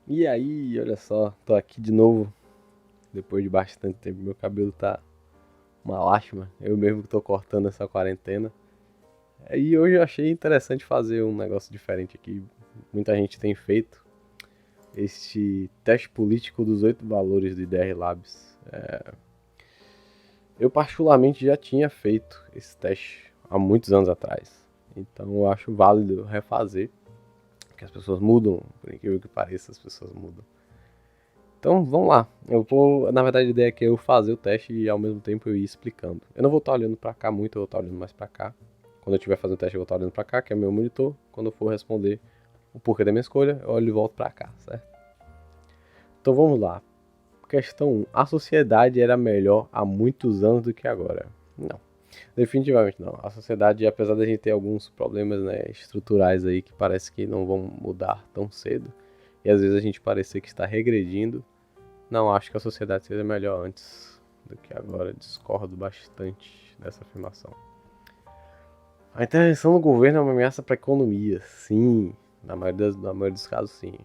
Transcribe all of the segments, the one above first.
E aí, olha só, tô aqui de novo, depois de bastante tempo. Meu cabelo tá uma lástima, eu mesmo que tô cortando essa quarentena. E hoje eu achei interessante fazer um negócio diferente aqui. Muita gente tem feito este teste político dos 8 valores do IDR Labs. Eu particularmente já tinha feito esse teste há muitos anos atrás, então eu acho válido refazer, porque as pessoas mudam, por incrível que pareça, as pessoas mudam. Então vamos lá. Na verdade, a ideia é que eu fazer o teste e ao mesmo tempo eu ir explicando. Eu não vou estar olhando pra cá muito, eu vou estar olhando mais pra cá. Quando eu estiver fazendo o teste, eu vou estar olhando pra cá, que é o meu monitor. Quando eu for responder o porquê da minha escolha, eu olho e volto pra cá, certo? Então vamos lá. Questão 1. A sociedade era melhor há muitos anos do que agora? Não. Definitivamente não. A sociedade, apesar da gente ter alguns problemas, né, estruturais aí que parece que não vão mudar tão cedo, e às vezes a gente parecer que está regredindo, não acho que a sociedade seja melhor antes do que agora. Discordo bastante dessa afirmação. A intervenção do governo é uma ameaça para a economia, sim. Na maioria dos casos, sim.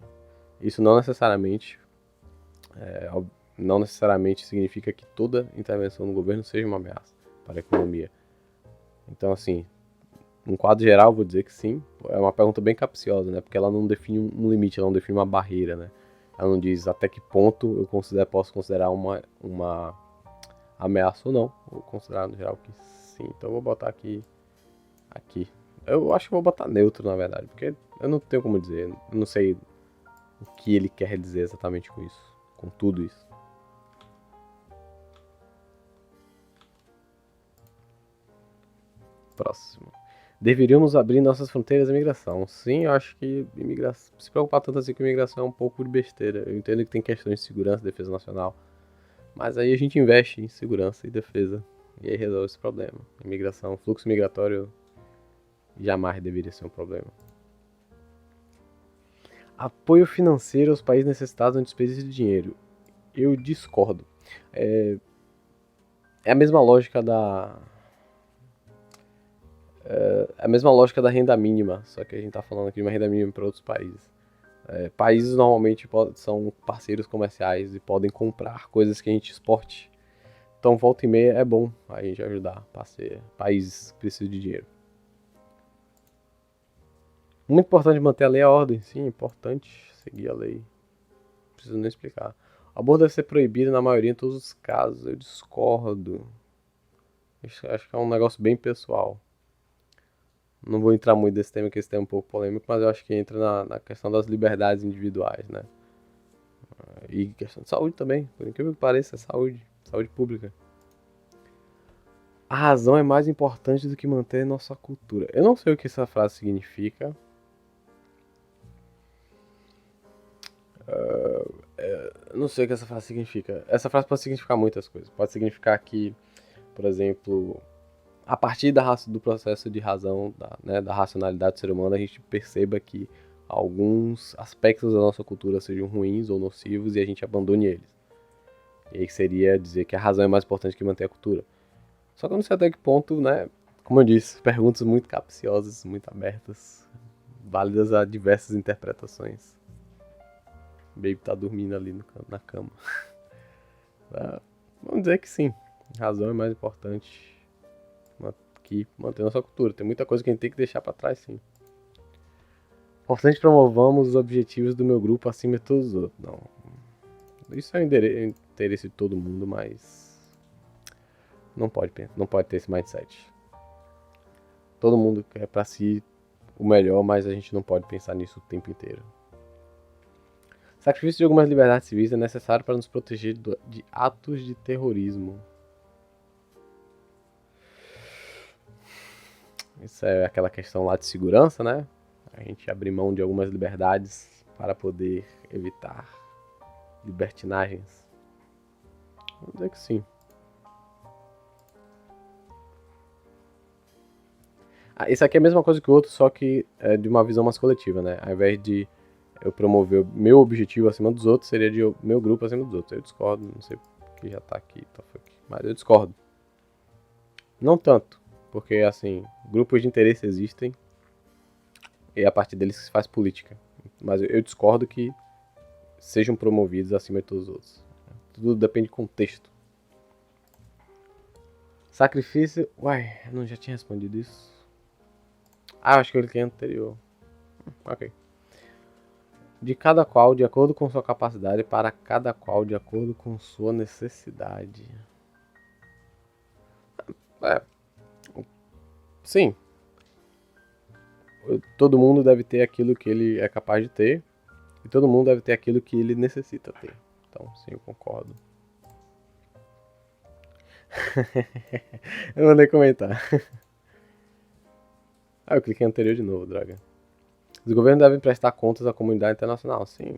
Isso não necessariamente significa que toda intervenção do governo seja uma ameaça para a economia. Então, assim, num quadro geral, vou dizer que sim. É uma pergunta bem capciosa, né? Porque ela não define um limite, ela não define uma barreira, né? Ela não diz até que ponto posso considerar uma ameaça ou não. Vou considerar no geral que sim. Então eu vou botar aqui. Eu acho que vou botar neutro, na verdade, porque eu não tenho como dizer. Eu não sei o que ele quer dizer exatamente com isso, com tudo isso. Próximo. Deveríamos abrir nossas fronteiras à imigração. Sim, eu acho que se preocupar tanto assim com imigração é um pouco de besteira. Eu entendo que tem questões de segurança, defesa nacional, mas aí a gente investe em segurança e defesa e aí resolve esse problema. Imigração, fluxo migratório jamais deveria ser um problema. Apoio financeiro aos países necessitados no desperdício de dinheiro. Eu discordo. É a mesma lógica da. É a mesma lógica da renda mínima, só que a gente está falando aqui de uma renda mínima para outros países. Países normalmente são parceiros comerciais e podem comprar coisas que a gente exporte. Então, volta e meia é bom a gente ajudar países que precisam de dinheiro. Muito importante manter a lei e a ordem. Sim, é importante seguir a lei. Não preciso nem explicar. O aborto deve ser proibido na maioria em todos os casos. Eu discordo. Acho que é um negócio bem pessoal. Não vou entrar muito nesse tema, que esse tema é um pouco polêmico, mas eu acho que entra na questão das liberdades individuais, né? E questão de saúde também, por incrível que pareça, é saúde, saúde pública. A razão é mais importante do que manter nossa cultura. Eu não sei o que essa frase significa. Eu não sei o que essa frase significa. Essa frase pode significar muitas coisas. Pode significar que, por exemplo, a partir do processo de razão, da racionalidade do ser humano, a gente perceba que alguns aspectos da nossa cultura sejam ruins ou nocivos e a gente abandone eles. E aí seria dizer que a razão é mais importante que manter a cultura. Só que eu não sei até que ponto, né? Como eu disse, perguntas muito capciosas, muito abertas, válidas a diversas interpretações. O Baby tá dormindo ali na cama. Vamos dizer que sim. A razão é mais importante que manter nossa cultura. Tem muita coisa que a gente tem que deixar pra trás, sim. Importante promovamos os objetivos do meu grupo acima de todos os outros. Não. Isso é interesse de todo mundo, mas não pode ter esse mindset. Todo mundo quer pra si o melhor, mas a gente não pode pensar nisso o tempo inteiro. Sacrifício de algumas liberdades civis é necessário para nos proteger de atos de terrorismo. Isso é aquela questão lá de segurança, né? A gente abrir mão de algumas liberdades para poder evitar libertinagens. Vou dizer que sim. Isso aqui é a mesma coisa que o outro, só que é de uma visão mais coletiva, né? Ao invés de eu promover o meu objetivo acima dos outros, seria de meu grupo acima dos outros. Eu discordo, não sei porque já tá aqui, mas eu discordo. Não tanto, porque assim, grupos de interesse existem e é a partir deles que se faz política. Mas eu discordo que sejam promovidos acima de todos os outros. Tudo depende do contexto. Sacrifício... Uai, eu não já tinha respondido isso? Ah, acho que eu cliquei anterior. Ok. De cada qual, de acordo com sua capacidade, para cada qual, de acordo com sua necessidade. Sim. Todo mundo deve ter aquilo que ele é capaz de ter. E todo mundo deve ter aquilo que ele necessita ter. Então, sim, eu concordo. Eu não mandei comentar. Eu cliquei anterior de novo, droga. Os governos devem prestar contas à comunidade internacional. Sim,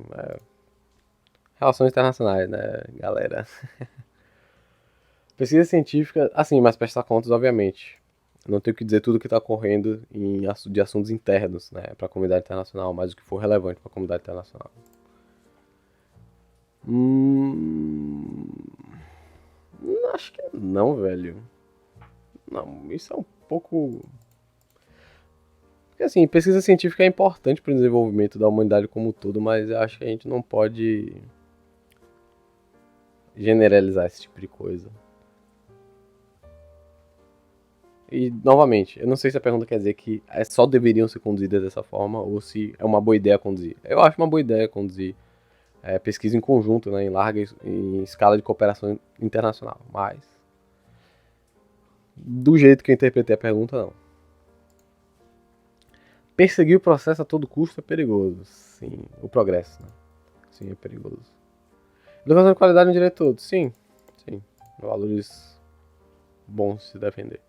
relações internacionais, né, galera? Pesquisa científica, assim, mas prestar contas, obviamente. Não tenho que dizer tudo o que está ocorrendo de assuntos internos, né, para a comunidade internacional, mas o que for relevante para a comunidade internacional. Acho que não, velho. Não, isso é um pouco... Porque, assim, pesquisa científica é importante para o desenvolvimento da humanidade como um todo, mas eu acho que a gente não pode generalizar esse tipo de coisa. E, novamente, eu não sei se a pergunta quer dizer que só deveriam ser conduzidas dessa forma ou se é uma boa ideia conduzir. Eu acho uma boa ideia conduzir pesquisa em conjunto, né, em escala de cooperação internacional, mas do jeito que eu interpretei a pergunta, não. Perseguir o processo a todo custo é perigoso. Sim, o progresso, né? Sim, é perigoso. Educação de qualidade no direito todo. Sim, sim. Valores bons de se defender.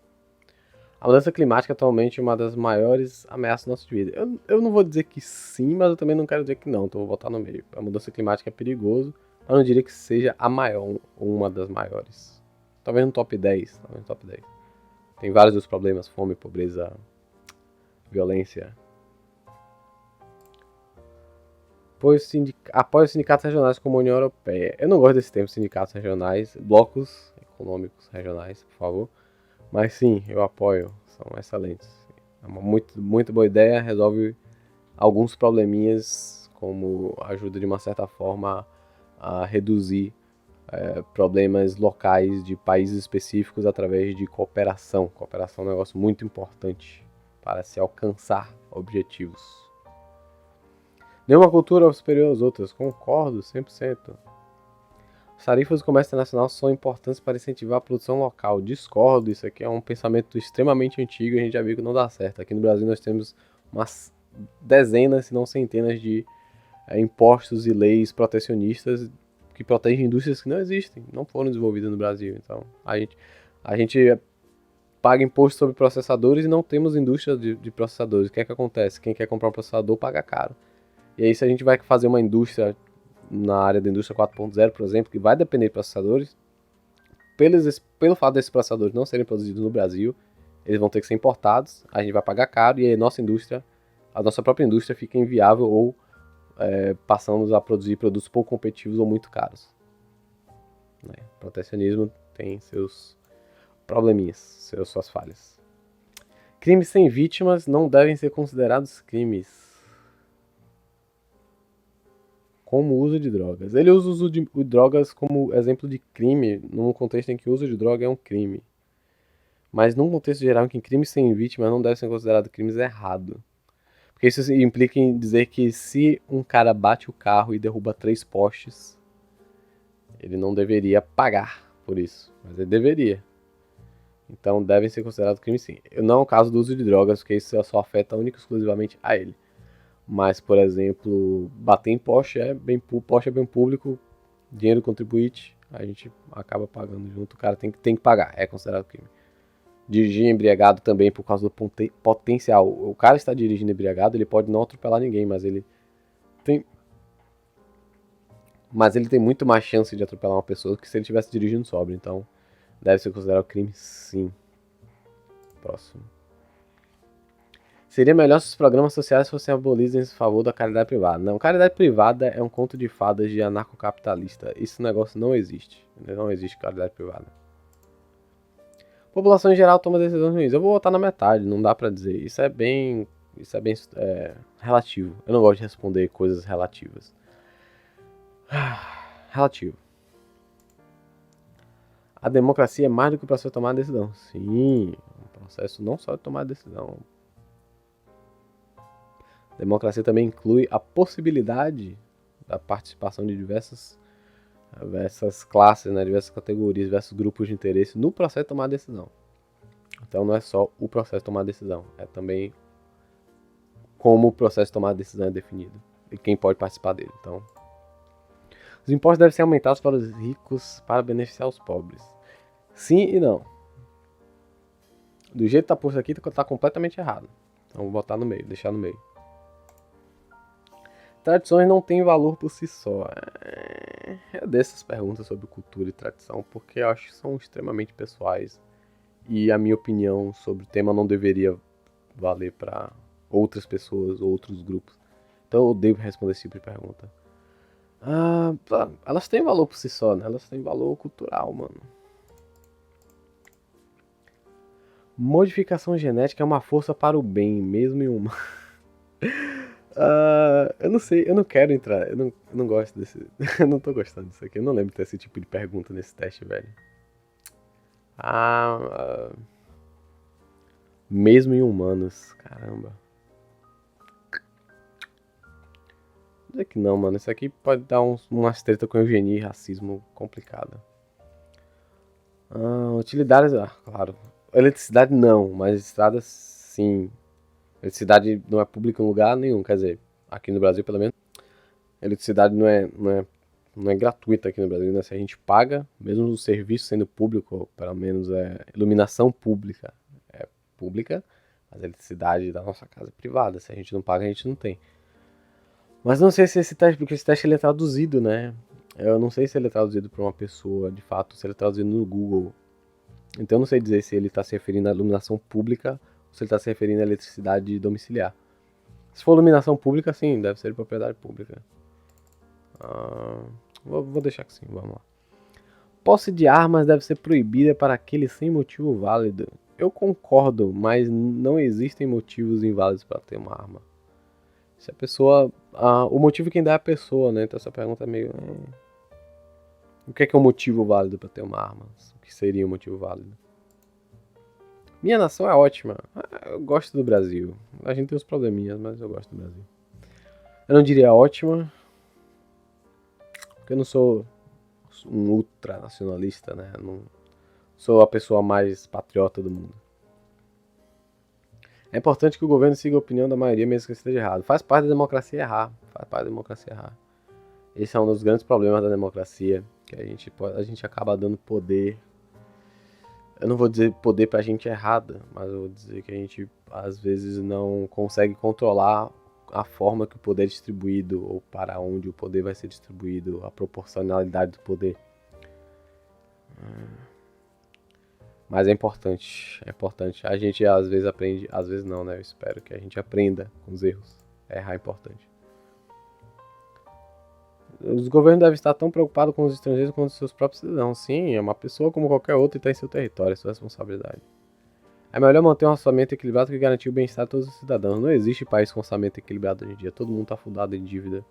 A mudança climática atualmente é uma das maiores ameaças da nossa vida. Eu não vou dizer que sim, mas eu também não quero dizer que não, então vou botar no meio. A mudança climática é perigoso, mas eu não diria que seja a maior ou uma das maiores. Talvez no top 10, Tem vários dos problemas, fome, pobreza, violência. Apoia os sindicatos regionais como a União Europeia. Eu não gosto desse termo, sindicatos regionais, blocos econômicos regionais, por favor. Mas sim, eu apoio, são excelentes. É uma muito boa ideia, resolve alguns probleminhas, como ajuda de uma certa forma a reduzir problemas locais de países específicos através de cooperação. Cooperação é um negócio muito importante para se alcançar objetivos. Nenhuma cultura é superior às outras, concordo 100%. As tarifas do comércio internacional são importantes para incentivar a produção local. Discordo, isso aqui é um pensamento extremamente antigo e a gente já viu que não dá certo. Aqui no Brasil nós temos umas dezenas, se não centenas de impostos e leis protecionistas que protegem indústrias que não existem, não foram desenvolvidas no Brasil. Então a gente paga imposto sobre processadores e não temos indústria de processadores. O que é que acontece? Quem quer comprar um processador paga caro. E aí se a gente vai fazer uma indústria na área da indústria 4.0, por exemplo, que vai depender de processadores, pelo fato desses processadores não serem produzidos no Brasil, eles vão ter que ser importados, a gente vai pagar caro e aí a nossa própria indústria fica inviável ou passamos a produzir produtos pouco competitivos ou muito caros. Protecionismo tem seus probleminhas, suas falhas. Crimes sem vítimas não devem ser considerados crimes. Como o uso de drogas. Ele usa o uso de drogas como exemplo de crime, num contexto em que o uso de droga é um crime. Mas num contexto geral em que crimes sem vítima não devem ser considerados crimes, é errado. Porque isso implica em dizer que se um cara bate o carro e derruba 3 postes, ele não deveria pagar por isso, mas ele deveria. Então devem ser considerados crimes sim. Não é o caso do uso de drogas, porque isso só afeta única e exclusivamente a ele. Mas, por exemplo, bater em poste é bem público, dinheiro do contribuinte, a gente acaba pagando junto, o cara tem que pagar, é considerado crime. Dirigir embriagado também por causa do potencial. O cara está dirigindo embriagado, ele pode não atropelar ninguém, mas ele tem muito mais chance de atropelar uma pessoa que se ele estivesse dirigindo sóbrio, então deve ser considerado crime sim. Próximo. Seria melhor se os programas sociais fossem abolidos em favor da caridade privada. Não, caridade privada é um conto de fadas de anarcocapitalista. Esse negócio não existe. Não existe caridade privada. População em geral toma decisões ruins. Eu vou votar na metade, não dá pra dizer. Isso é bem relativo. Eu não gosto de responder coisas relativas. Relativo. A democracia é mais do que o processo de tomar decisão. Sim, um processo não só de tomar decisão. Democracia também inclui a possibilidade da participação de diversas classes, né, diversas categorias, diversos grupos de interesse no processo de tomar decisão. Então não é só o processo de tomar decisão, é também como o processo de tomar decisão é definido e quem pode participar dele. Então, os impostos devem ser aumentados para os ricos para beneficiar os pobres. Sim e não. Do jeito que tá posto aqui, tá completamente errado. Então vou botar no meio, deixar no meio. Tradições não têm valor por si só. É dessas perguntas sobre cultura e tradição, porque eu acho que são extremamente pessoais. E a minha opinião sobre o tema não deveria valer para outras pessoas, outros grupos. Então eu devo responder esse tipo de pergunta. Elas têm valor por si só, né? Elas têm valor cultural, mano. Modificação genética é uma força para o bem, mesmo em uma. Eu não sei, eu não quero entrar, eu não gosto desse. Eu não tô gostando disso aqui, eu não lembro de ter esse tipo de pergunta nesse teste, velho. Mesmo em humanos, caramba. Não dizer que não, mano, isso aqui pode dar umas treta com eugenia e racismo complicada. Utilidades, claro. Eletricidade não, mas estradas sim. Eletricidade não é pública em lugar nenhum, quer dizer, aqui no Brasil pelo menos. Eletricidade não é gratuita aqui no Brasil, né? Se a gente paga, mesmo o serviço sendo público, pelo menos iluminação pública é pública, mas a eletricidade da nossa casa é privada. Se a gente não paga, a gente não tem. Mas não sei se esse teste, porque esse teste ele é traduzido, né? Eu não sei se ele é traduzido para uma pessoa, de fato, se ele é traduzido no Google. Então eu não sei dizer se ele está se referindo à iluminação pública ou se ele está se referindo à eletricidade domiciliar. Se for iluminação pública, sim, deve ser de propriedade pública. Vou deixar que sim, vamos lá. Posse de armas deve ser proibida para aqueles sem motivo válido. Eu concordo, mas não existem motivos inválidos para ter uma arma. Se a pessoa... o motivo quem dá é a pessoa, né? Então essa pergunta é meio... O que é um motivo válido para ter uma arma? O que seria um motivo válido? Minha nação é ótima. Eu gosto do Brasil. A gente tem uns probleminhas, mas eu gosto do Brasil. Eu não diria ótima, porque eu não sou um ultranacionalista, né? Eu não sou a pessoa mais patriota do mundo. É importante que o governo siga a opinião da maioria, mesmo que esteja errado. Faz parte da democracia errar. Esse é um dos grandes problemas da democracia, que a gente acaba dando poder. Eu não vou dizer poder pra gente errada, mas eu vou dizer que a gente às vezes não consegue controlar a forma que o poder é distribuído ou para onde o poder vai ser distribuído, a proporcionalidade do poder. Mas é importante. A gente às vezes aprende, às vezes não, né? Eu espero que a gente aprenda com os erros. Errar é importante. Os governos devem estar tão preocupados com os estrangeiros quanto com seus próprios cidadãos. Sim, é uma pessoa como qualquer outra e está em seu território, é sua responsabilidade. É melhor manter um orçamento equilibrado que garantir o bem-estar de todos os cidadãos. Não existe país com orçamento equilibrado hoje em dia. Todo mundo está afundado em dívida.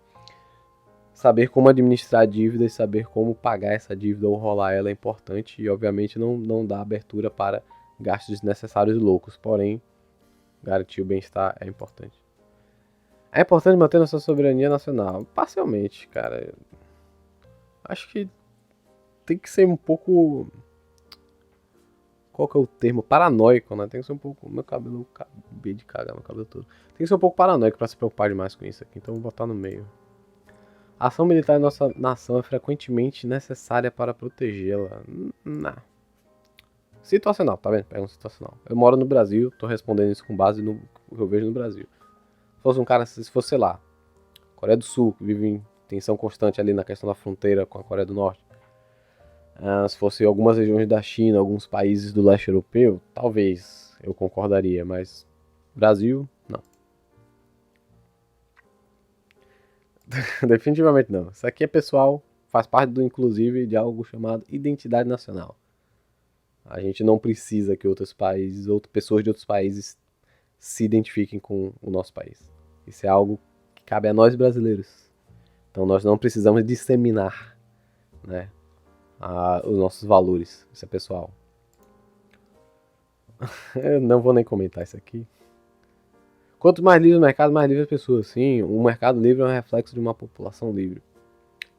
Saber como administrar a dívida e saber como pagar essa dívida ou rolar ela é importante e, obviamente, não dá abertura para gastos desnecessários e loucos. Porém, garantir o bem-estar é importante. É importante manter nossa soberania nacional. Parcialmente, cara. Acho que tem que ser um pouco... Qual que é o termo? Paranoico, né? Tem que ser um pouco... Meu cabelo... Acabei de cagar meu cabelo todo. Tem que ser um pouco paranoico pra se preocupar demais com isso aqui. Então vou botar no meio. A ação militar em nossa nação é frequentemente necessária para protegê-la. Não. Situacional, tá vendo? Pergunta situacional. Eu moro no Brasil, tô respondendo isso com base no que eu vejo no Brasil. Se fosse um cara, se fosse, sei lá, Coreia do Sul, que vive em tensão constante ali na questão da fronteira com a Coreia do Norte. Se fosse algumas regiões da China, alguns países do leste europeu, talvez eu concordaria, mas Brasil, não. Definitivamente não. Isso aqui é pessoal, faz parte do inclusive de algo chamado identidade nacional. A gente não precisa que outros países, outras pessoas de outros países se identifiquem com o nosso país. Isso é algo que cabe a nós brasileiros. Então nós não precisamos disseminar, né, os nossos valores. Isso é pessoal. Eu não vou nem comentar isso aqui. Quanto mais livre o mercado, mais livre as pessoas. Sim, o mercado livre é um reflexo de uma população livre.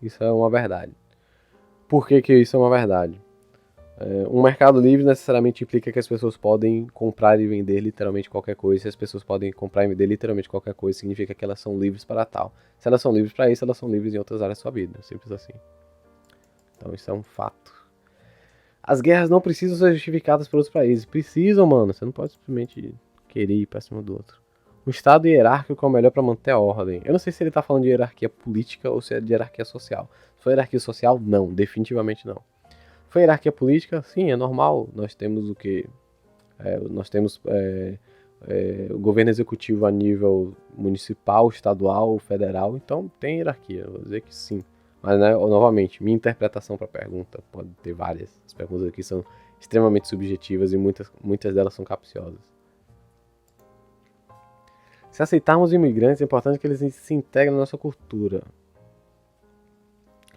Isso é uma verdade. Por que que isso é uma verdade? Um mercado livre necessariamente implica que as pessoas podem comprar e vender literalmente qualquer coisa. Se as pessoas podem comprar e vender literalmente qualquer coisa, significa que elas são livres para tal. Se elas são livres para isso, elas são livres em outras áreas da sua vida. Simples assim. Então isso é um fato. As guerras não precisam ser justificadas por outros países. Precisam, mano. Você não pode simplesmente querer ir pra cima do outro. O Estado hierárquico é o melhor para manter a ordem. Eu não sei se ele tá falando de hierarquia política ou se é de hierarquia social. Se for hierarquia social, não. Definitivamente não. Foi hierarquia política? Sim, é normal. Nós temos o quê? Nós temos o governo executivo a nível municipal, estadual, federal. Então tem hierarquia. Eu vou dizer que sim. Mas, né, novamente, minha interpretação para a pergunta pode ter várias. As perguntas aqui são extremamente subjetivas e muitas delas são capciosas. Se aceitarmos imigrantes, é importante que eles se integrem na nossa cultura.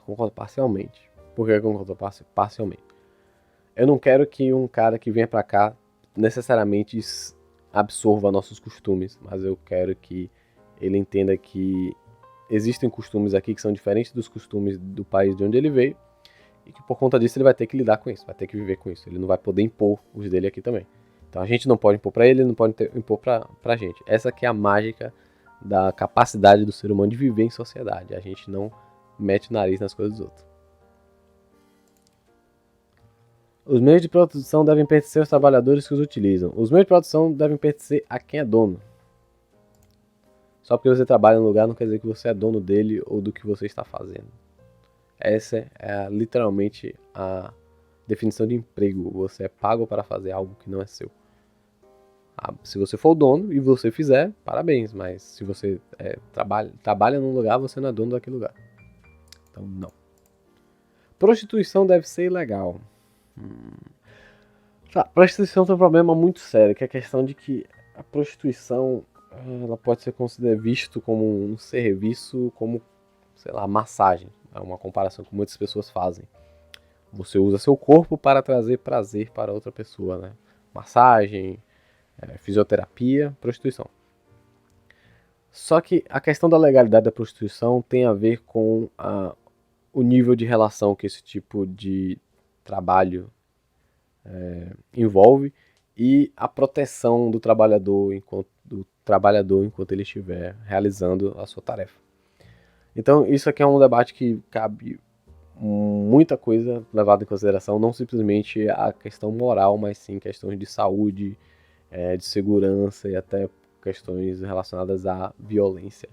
Concordo parcialmente. Por que eu concordo parcialmente? Eu não quero que um cara que venha pra cá necessariamente absorva nossos costumes, mas eu quero que ele entenda que existem costumes aqui que são diferentes dos costumes do país de onde ele veio e que por conta disso ele vai ter que lidar com isso, vai ter que viver com isso. Ele não vai poder impor os dele aqui também. Então a gente não pode impor pra ele não pode impor pra gente. Essa que é a mágica da capacidade do ser humano de viver em sociedade. A gente não mete o nariz nas coisas dos outros. Os meios de produção devem pertencer aos trabalhadores que os utilizam. Os meios de produção devem pertencer a quem é dono. Só porque você trabalha no lugar não quer dizer que você é dono dele ou do que você está fazendo. Essa é literalmente a definição de emprego. Você é pago para fazer algo que não é seu. Se você for o dono e você fizer, parabéns. Mas se você trabalha num lugar, você não é dono daquele lugar. Então, não. Prostituição deve ser ilegal. Prostituição tem um problema muito sério, que é a questão de que a prostituição ela pode ser visto como um serviço, como, sei lá, massagem. É uma comparação que muitas pessoas fazem. Você usa seu corpo para trazer prazer para outra pessoa, né? Massagem, fisioterapia, prostituição. Só que a questão da legalidade da prostituição tem a ver com o nível de relação que esse tipo de trabalho envolve e a proteção do trabalhador enquanto ele estiver realizando a sua tarefa. Então isso aqui é um debate que cabe muita coisa levada em consideração, não simplesmente a questão moral, mas sim questões de saúde, de segurança e até questões relacionadas à violência.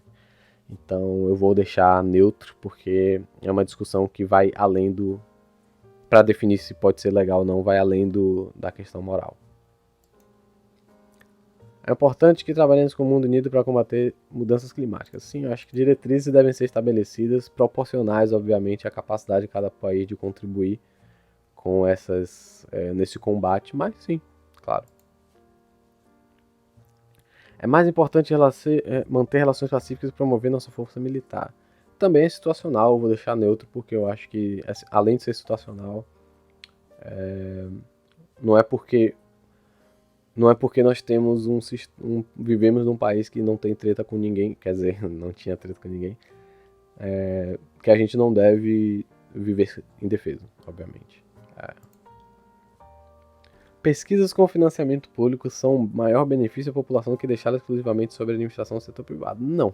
Então eu vou deixar neutro porque é uma discussão que vai além do... Para definir se pode ser legal ou não, vai além da questão moral. É importante que trabalhemos com o mundo unido para combater mudanças climáticas. Sim, eu acho que diretrizes devem ser estabelecidas, proporcionais, obviamente, à capacidade de cada país de contribuir com nesse combate, mas sim, claro. É mais importante manter relações pacíficas e promover nossa força militar. Também é situacional, eu vou deixar neutro, porque eu acho que, além de ser situacional, não é porque nós temos vivemos num país que não tem treta com ninguém, quer dizer, não tinha treta com ninguém, que a gente não deve viver indefeso, obviamente. Pesquisas com financiamento público são o maior benefício à população do que deixá-la exclusivamente sob a administração do setor privado. Não.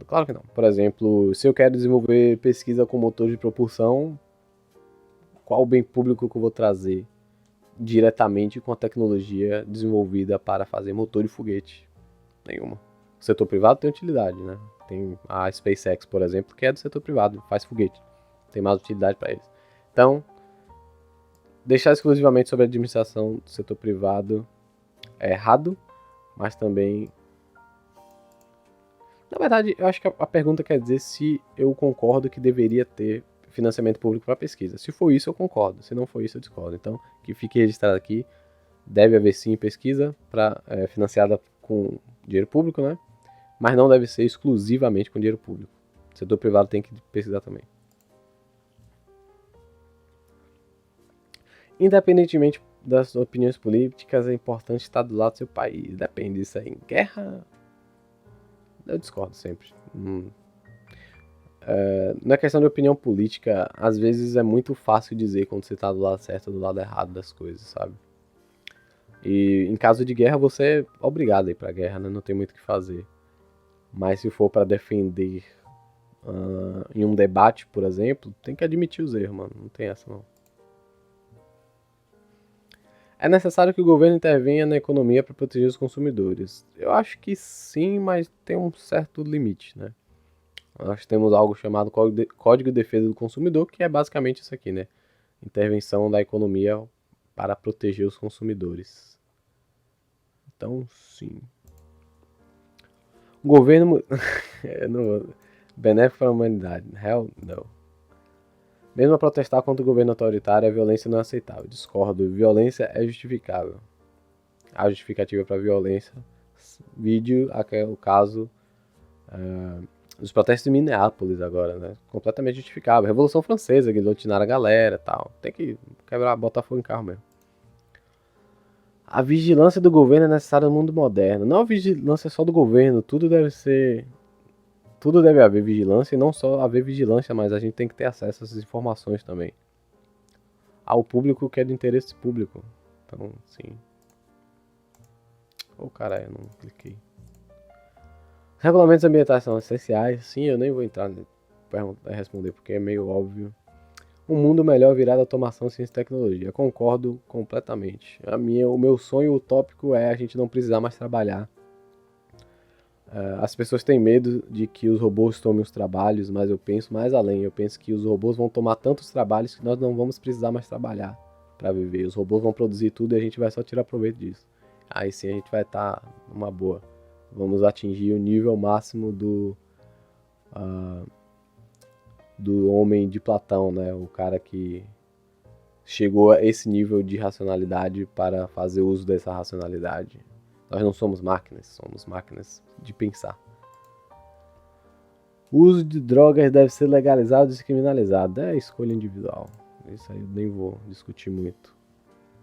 Claro que não. Por exemplo, se eu quero desenvolver pesquisa com motor de propulsão, qual o bem público que eu vou trazer diretamente com a tecnologia desenvolvida para fazer motor de foguete? Nenhuma. O setor privado tem utilidade, né? Tem a SpaceX, por exemplo, que é do setor privado, faz foguete. Tem mais utilidade para eles. Então, deixar exclusivamente sobre a administração do setor privado é errado, mas também... Na verdade, eu acho que a pergunta quer dizer se eu concordo que deveria ter financiamento público para pesquisa. Se for isso, eu concordo. Se não for isso, eu discordo. Então, que fique registrado aqui, deve haver sim pesquisa financiada com dinheiro público, né? Mas não deve ser exclusivamente com dinheiro público. O setor privado tem que pesquisar também. Independentemente das opiniões políticas, é importante estar do lado do seu país. Depende disso aí. Em guerra, eu discordo sempre. Não é questão de opinião política, às vezes é muito fácil dizer quando você está do lado certo ou do lado errado das coisas, sabe? E em caso de guerra, você é obrigado a ir pra guerra, né? Não tem muito o que fazer. Mas se for para defender em um debate, por exemplo, tem que admitir os erros, mano. Não tem essa, não. É necessário que o governo intervenha na economia para proteger os consumidores. Eu acho que sim, mas tem um certo limite, né? Nós temos algo chamado Código de Defesa do Consumidor, que é basicamente isso aqui, né? Intervenção da economia para proteger os consumidores. Então, sim. O governo... benéfico para a humanidade. Hell, no. Mesmo a protestar contra o governo autoritário, a violência não é aceitável. Discordo. Violência é justificável. A justificativa para a violência. Vídeo, o caso dos protestos de Minneapolis agora, né? Completamente justificável. Revolução Francesa, guilhotinaram a galera e tal. Tem que quebrar, botar fogo em carro mesmo. A vigilância do governo é necessária no mundo moderno. Não a vigilância só do governo, tudo deve haver vigilância, e não só haver vigilância, mas a gente tem que ter acesso a essas informações também. Ao público que é de interesse público. Então, sim. Caralho, eu não cliquei. Regulamentos ambientais são essenciais. Sim, eu nem vou entrar responder porque é meio óbvio. Um mundo melhor virá da automação, ciência e tecnologia. Concordo completamente. O meu sonho utópico é a gente não precisar mais trabalhar. As pessoas têm medo de que os robôs tomem os trabalhos, mas eu penso mais além. Eu penso que os robôs vão tomar tantos trabalhos que nós não vamos precisar mais trabalhar para viver. Os robôs vão produzir tudo e a gente vai só tirar proveito disso. Aí sim a gente vai estar numa boa. Vamos atingir o nível máximo do homem de Platão, né? O cara que chegou a esse nível de racionalidade para fazer uso dessa racionalidade. Nós não somos máquinas de pensar. O uso de drogas deve ser legalizado e descriminalizado. É escolha individual. Isso aí eu nem vou discutir muito.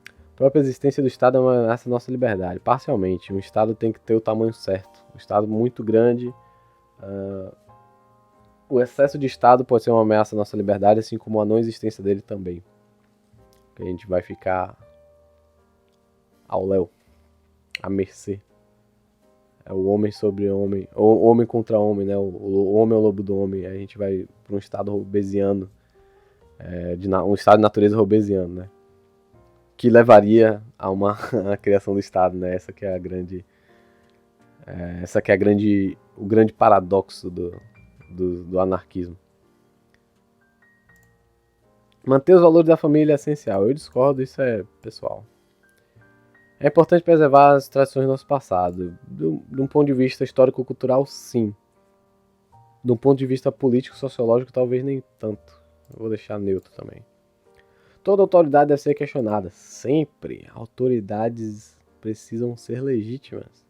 A própria existência do Estado é uma ameaça à nossa liberdade. Parcialmente. Um Estado tem que ter o tamanho certo. Um Estado muito grande. O excesso de Estado pode ser uma ameaça à nossa liberdade, assim como a não existência dele também. Que a gente vai ficar ao léu. A mercê. É o homem sobre homem. O homem contra homem, né? O homem é o lobo do homem. A gente vai para um estado robesiano. Um estado de natureza robesiano, né? Que levaria a a criação do Estado, né? Essa que é o grande paradoxo do anarquismo. Manter os valores da família é essencial. Eu discordo, isso é pessoal. É importante preservar as tradições do nosso passado. De um ponto de vista histórico-cultural, sim. De um ponto de vista político-sociológico, talvez nem tanto. Eu vou deixar neutro também. Toda autoridade deve ser questionada. Sempre. Autoridades precisam ser legítimas.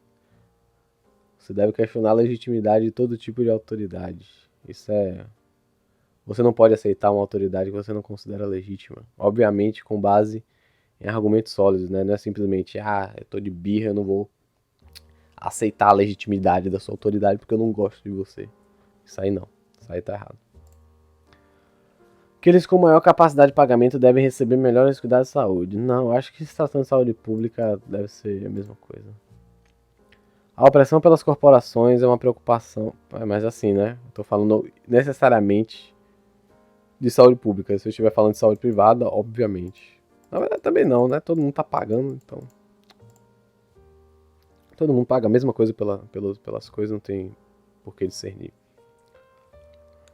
Você deve questionar a legitimidade de todo tipo de autoridade. Você não pode aceitar uma autoridade que você não considera legítima. Obviamente, com base em argumentos sólidos, né? Não é simplesmente, eu tô de birra, eu não vou aceitar a legitimidade da sua autoridade porque eu não gosto de você. Isso aí não. Isso aí tá errado. Aqueles com maior capacidade de pagamento devem receber melhores cuidados de saúde. Não, eu acho que se tratando de saúde pública deve ser a mesma coisa. A opressão pelas corporações é uma preocupação. Mas assim, né? Eu tô falando necessariamente de saúde pública. Se eu estiver falando de saúde privada, obviamente. Na verdade também não, né? Todo mundo tá pagando, então... Todo mundo paga a mesma coisa pelas coisas, não tem por que discernir.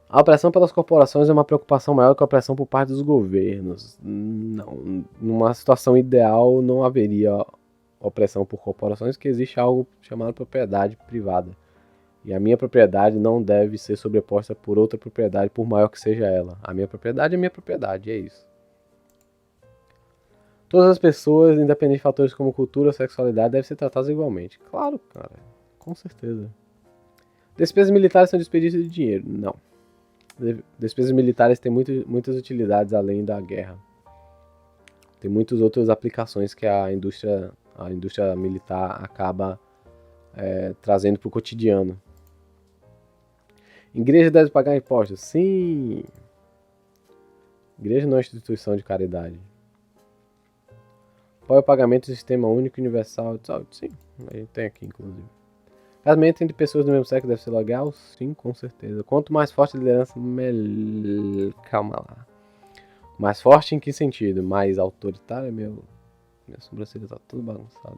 A opressão pelas corporações é uma preocupação maior que a opressão por parte dos governos. Não, numa situação ideal não haveria opressão por corporações, que existe algo chamado propriedade privada. E a minha propriedade não deve ser sobreposta por outra propriedade, por maior que seja ela. A minha propriedade é minha propriedade, é isso. Todas as pessoas, independente de fatores como cultura ou sexualidade, devem ser tratadas igualmente. Claro, cara. Com certeza. Despesas militares são desperdício de dinheiro. Não. Despesas militares têm muitas utilidades além da guerra. Tem muitas outras aplicações que a indústria militar acaba trazendo para o cotidiano. Igreja deve pagar impostos? Sim! Igreja não é instituição de caridade. Qual é o pagamento do Sistema Único Universal de Saúde? Sim, a gente tem aqui, inclusive. Casamento entre pessoas do mesmo sexo deve ser legal? Sim, com certeza. Quanto mais forte a liderança, calma lá. Mais forte em que sentido? Mais autoritária? Minha sobrancelha tá toda bagunçada.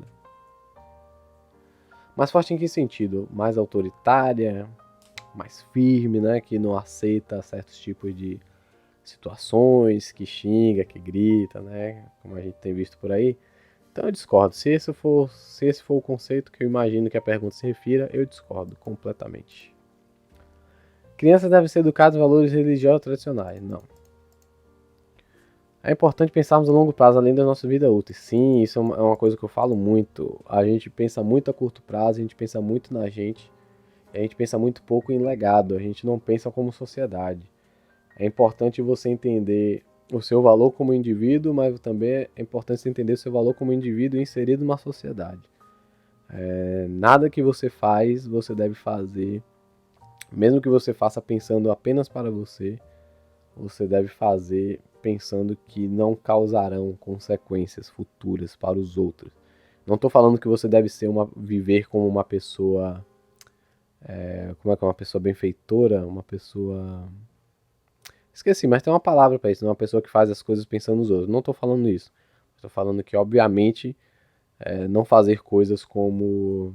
Mais forte em que sentido? Mais autoritária, mais firme, né? Que não aceita certos tipos de situações, que xinga, que grita, né? Como a gente tem visto por aí. Então eu discordo. Se esse for o conceito que eu imagino que a pergunta se refira, eu discordo completamente. Crianças devem ser educadas em valores religiosos tradicionais. Não. É importante pensarmos a longo prazo, além da nossa vida útil. Sim, isso é uma coisa que eu falo muito. A gente pensa muito a curto prazo, a gente pensa muito na gente, a gente pensa muito pouco em legado, a gente não pensa como sociedade. É importante você entender o seu valor como indivíduo, mas também é importante você entender o seu valor como indivíduo inserido numa sociedade. Nada que você faz, você deve fazer, mesmo que você faça pensando apenas para você deve fazer pensando que não causarão consequências futuras para os outros. Não estou falando que você deve viver como uma pessoa, como é que é, uma pessoa benfeitora, uma pessoa... Esqueci, mas tem uma palavra para isso, uma pessoa que faz as coisas pensando nos outros. Não estou falando isso. Estou falando que, obviamente, não fazer coisas como...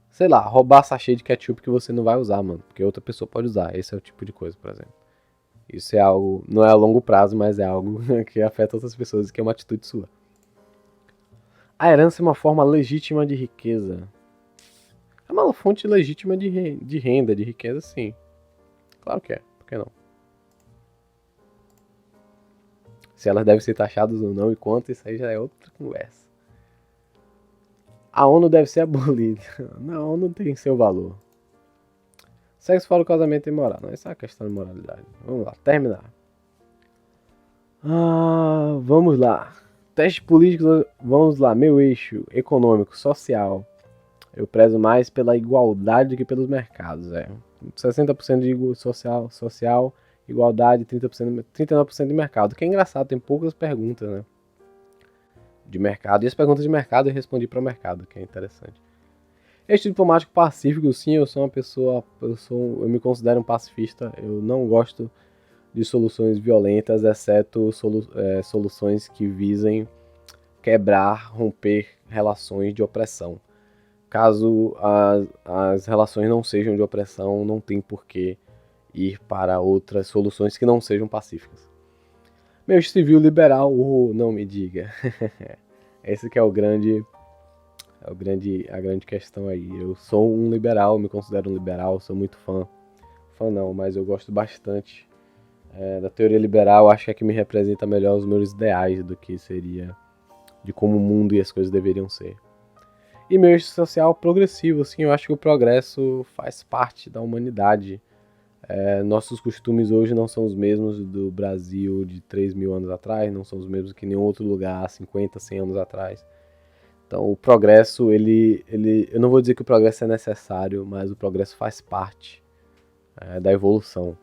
sei lá, roubar sachê de ketchup que você não vai usar, mano. Porque outra pessoa pode usar. Esse é o tipo de coisa, por exemplo. Isso é algo, não é a longo prazo, mas é algo que afeta outras pessoas e que é uma atitude sua. A herança é uma forma legítima de riqueza. É uma fonte legítima de renda, de riqueza, sim. Claro que é, por que não? Se elas devem ser taxadas ou não e quanto, isso aí já é outra conversa. A ONU deve ser abolida. Não, a ONU tem seu valor. Sexo fora do casamento é imoral. Não, isso é uma questão de moralidade. Vamos lá, terminar. Vamos lá. Teste político, vamos lá. Meu eixo econômico, social. Eu prezo mais pela igualdade do que pelos mercados. 60% de social, igualdade, 39% de mercado. Que é engraçado, tem poucas perguntas, né? De mercado. E as perguntas de mercado eu respondi para o mercado, que é interessante. Este diplomático pacífico, sim, eu sou uma pessoa, eu me considero um pacifista, eu não gosto de soluções violentas, exceto soluções que visem quebrar, romper relações de opressão. Caso as relações não sejam de opressão, não tem por que ir para outras soluções que não sejam pacíficas. Meu civil liberal, não me diga. Esse que é a grande questão aí. Eu sou um liberal, me considero um liberal, sou muito fã não, mas eu gosto bastante da teoria liberal, acho que é que me representa melhor os meus ideais do que seria de como o mundo e as coisas deveriam ser. E meu eixo social progressivo, assim, eu acho que o progresso faz parte da humanidade. Nossos costumes hoje não são os mesmos do Brasil de 3.000 anos atrás, não são os mesmos que em nenhum outro lugar há 50, 100 anos atrás. Então o progresso, eu não vou dizer que o progresso é necessário, mas o progresso faz parte da evolução.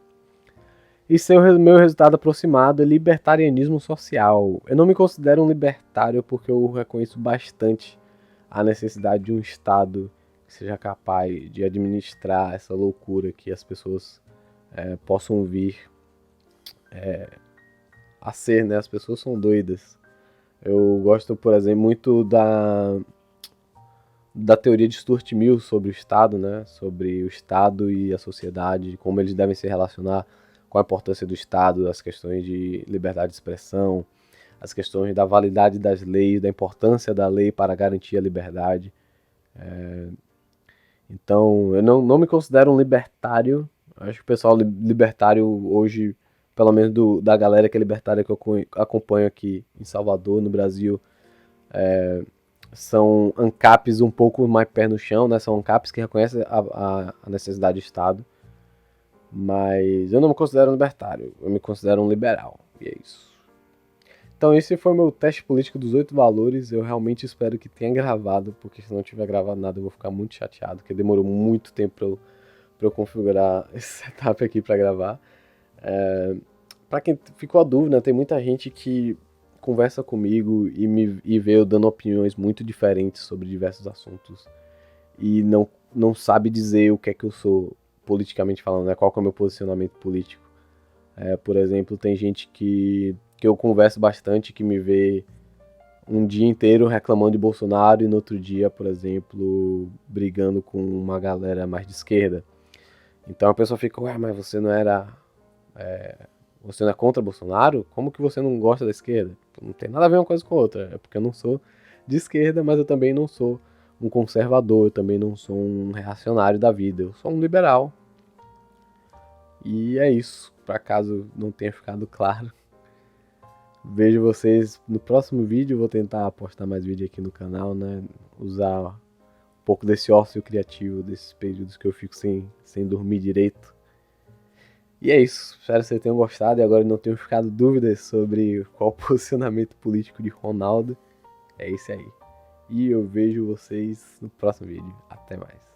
E meu resultado aproximado é libertarianismo social. Eu não me considero um libertário porque eu reconheço bastante a necessidade de um Estado que seja capaz de administrar essa loucura que as pessoas possam vir a ser, né? As pessoas são doidas. Eu gosto, por exemplo, muito da teoria de Stuart Mill sobre o Estado, né? Sobre o Estado e a sociedade, como eles devem se relacionar, qual a importância do Estado, as questões de liberdade de expressão, as questões da validade das leis, da importância da lei para garantir a liberdade. Então, eu não me considero um libertário. Acho que o pessoal libertário hoje, pelo menos da galera que é libertária que eu acompanho aqui em Salvador, no Brasil, são ANCAPs um pouco mais pé no chão, né? São ANCAPs que reconhecem a necessidade do Estado. Mas eu não me considero um libertário, eu me considero um liberal. E é isso. Então esse foi o meu teste político dos 8 valores. Eu realmente espero que tenha gravado, porque se não tiver gravado nada eu vou ficar muito chateado, porque demorou muito tempo pra eu configurar esse setup aqui pra gravar. Pra quem ficou a dúvida, tem muita gente que conversa comigo e vê eu dando opiniões muito diferentes sobre diversos assuntos e não sabe dizer o que é que eu sou politicamente falando, né? Qual que é o meu posicionamento político. Por exemplo, tem gente que eu converso bastante, que me vê um dia inteiro reclamando de Bolsonaro e no outro dia, por exemplo, brigando com uma galera mais de esquerda. Então a pessoa fica, ué, mas você não era... Você não é contra Bolsonaro? Como que você não gosta da esquerda? Não tem nada a ver uma coisa com a outra. É porque eu não sou de esquerda, mas eu também não sou um conservador, eu também não sou um reacionário da vida. Eu sou um liberal. E é isso. Por acaso não tenha ficado claro. Vejo vocês no próximo vídeo. Vou tentar postar mais vídeo aqui no canal, né? Usar um pouco desse ócio criativo, desses períodos que eu fico sem dormir direito. E é isso, espero que vocês tenham gostado e agora não tenham ficado dúvidas sobre qual o posicionamento político de Ronaldo. É esse aí. E eu vejo vocês no próximo vídeo. Até mais.